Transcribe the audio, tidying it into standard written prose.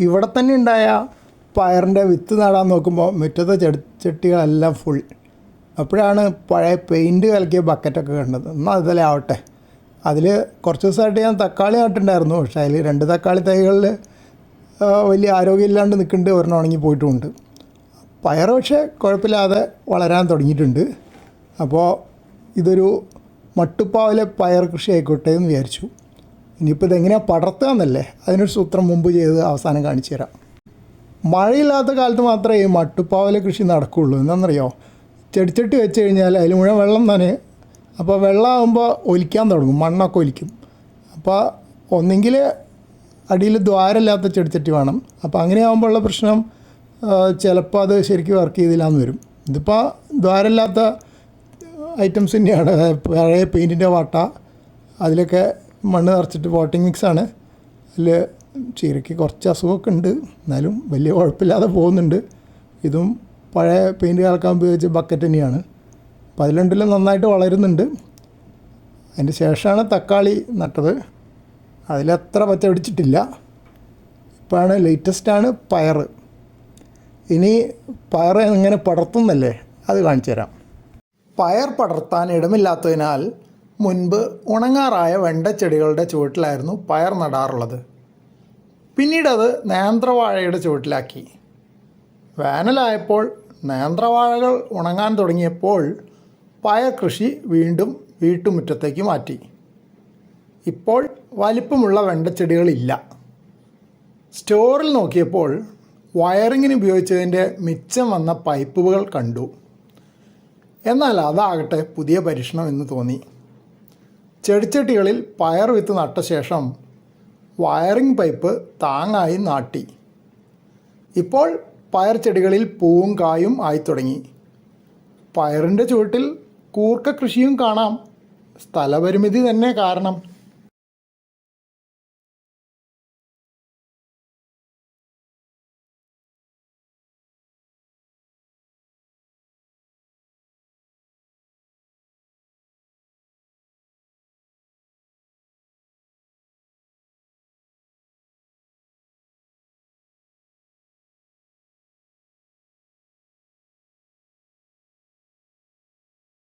ഇവിടെ തന്നെ ഉണ്ടായ പയറിൻ്റെ വിത്ത് നടാൻ നോക്കുമ്പോൾ മുറ്റത്തെ ചെടിച്ചട്ടികളെല്ലാം ഫുൾ. അപ്പോഴാണ് പഴയ പെയിൻറ്റ് കലക്കിയ ബക്കറ്റൊക്കെ കണ്ടത്. എന്നാൽ അതിലെ ആവട്ടെ. അതിൽ കുറച്ച് ദിവസമായിട്ട് ഞാൻ തക്കാളി നട്ടിട്ടുണ്ടായിരുന്നു. പക്ഷേ അതിൽ 2 തക്കാളി തൈകളിൽ വലിയ ആരോഗ്യമില്ലാണ്ട് നിൽക്കുന്നുണ്ട്, ഒരെണ്ണം ഉണങ്ങി പോയിട്ടുമുണ്ട്. പയർ പക്ഷേ കുഴപ്പമില്ലാതെ വളരാൻ തുടങ്ങിയിട്ടുണ്ട്. അപ്പോൾ ഇതൊരു മട്ടുപ്പാവിലെ പയർ കൃഷി ആയിക്കോട്ടെ എന്ന് വിചാരിച്ചു. ഇനിയിപ്പോൾ ഇതെങ്ങനെയാണ് പടർത്തുക എന്നല്ലേ, അതിനൊരു സൂത്രം മുമ്പ് ചെയ്ത് അവസാനം കാണിച്ചു തരാം. മഴയില്ലാത്ത കാലത്ത് മാത്രമേ ഈ മട്ടുപ്പാവിലെ കൃഷി നടക്കുകയുള്ളൂ. എന്താണെന്നറിയോ, ചെടിച്ചട്ടി വെച്ച് കഴിഞ്ഞാൽ അതിൽ മുഴുവൻ വെള്ളം തന്നെ. അപ്പോൾ വെള്ളമാകുമ്പോൾ ഒലിക്കാൻ തുടങ്ങും, മണ്ണൊക്കെ ഒലിക്കും. അപ്പോൾ ഒന്നെങ്കിൽ അടിയിൽ ദ്വാരമില്ലാത്ത ചെടിച്ചട്ടി വേണം. അപ്പോൾ അങ്ങനെ ആകുമ്പോൾ ഉള്ള പ്രശ്നം ചിലപ്പോൾ അത് ശരിക്കും വർക്ക് ചെയ്തില്ലാന്ന് വരും. ഇതിപ്പോൾ ദ്വാരമില്ലാത്ത ഐറ്റംസ് തന്നെയാണ്. പഴയ പെയിൻറ്റിൻ്റെ വാട്ട, അതിലൊക്കെ മണ്ണ് നിറച്ചിട്ട് പോട്ടിംഗ് മിക്സാണ്. അതിൽ ചീരയ്ക്ക് കുറച്ച് അസുഖമൊക്കെ ഉണ്ട്, എന്നാലും വലിയ കുഴപ്പമില്ലാതെ പോകുന്നുണ്ട്. ഇതും പഴയ പെയിൻറ്റ് കലക്കാൻ ഉപയോഗിച്ച ബക്കറ്റ് തന്നെയാണ്. അപ്പോൾ അതിൽ രണ്ടിലും നന്നായിട്ട് വളരുന്നുണ്ട്. അതിന് ശേഷമാണ് തക്കാളി നട്ടത്. അതിലത്ര പച്ച പിടിച്ചിട്ടില്ല. ഇപ്പോഴാണ് ലേറ്റസ്റ്റാണ് പയർ. ഇനി പയർ എങ്ങനെ പടർത്തുന്നല്ലേ, അത് കാണിച്ചു തരാം. പയർ പടർത്താൻ ഇടമില്ലാത്തതിനാൽ മുൻപ് ഉണങ്ങാറായ വെണ്ടച്ചെടികളുടെ ചുവട്ടിലായിരുന്നു പയർ നടാറുള്ളത്. പിന്നീടത് നേന്ത്രവാഴയുടെ ചുവട്ടിലാക്കി. വേനലായപ്പോൾ നേന്ത്രവാഴകൾ ഉണങ്ങാൻ തുടങ്ങിയപ്പോൾ പയർ കൃഷി വീണ്ടും വീട്ടുമുറ്റത്തേക്ക് മാറ്റി. ഇപ്പോൾ വലിപ്പമുള്ള വെണ്ടച്ചെടികളില്ല. സ്റ്റോറിൽ നോക്കിയപ്പോൾ വയറിങ്ങിന് ഉപയോഗിച്ചതിൻ്റെ മിച്ചം വന്ന പൈപ്പുകൾ കണ്ടു. എന്നാൽ അതാകട്ടെ പുതിയ പരീക്ഷണം എന്ന് തോന്നി. ചെടിച്ചട്ടികളിൽ പയർ വിത്ത് നട്ട ശേഷം വയറിംഗ് പൈപ്പ് താങ്ങായി നാട്ടി. ഇപ്പോൾ പയർ ചെടികളിൽ പൂവും കായും ആയിത്തുടങ്ങി. പയറിൻ്റെ ചുവട്ടിൽ കൂർക്ക കൃഷിയും കാണാം. സ്ഥലപരിമിതി തന്നെ കാരണം.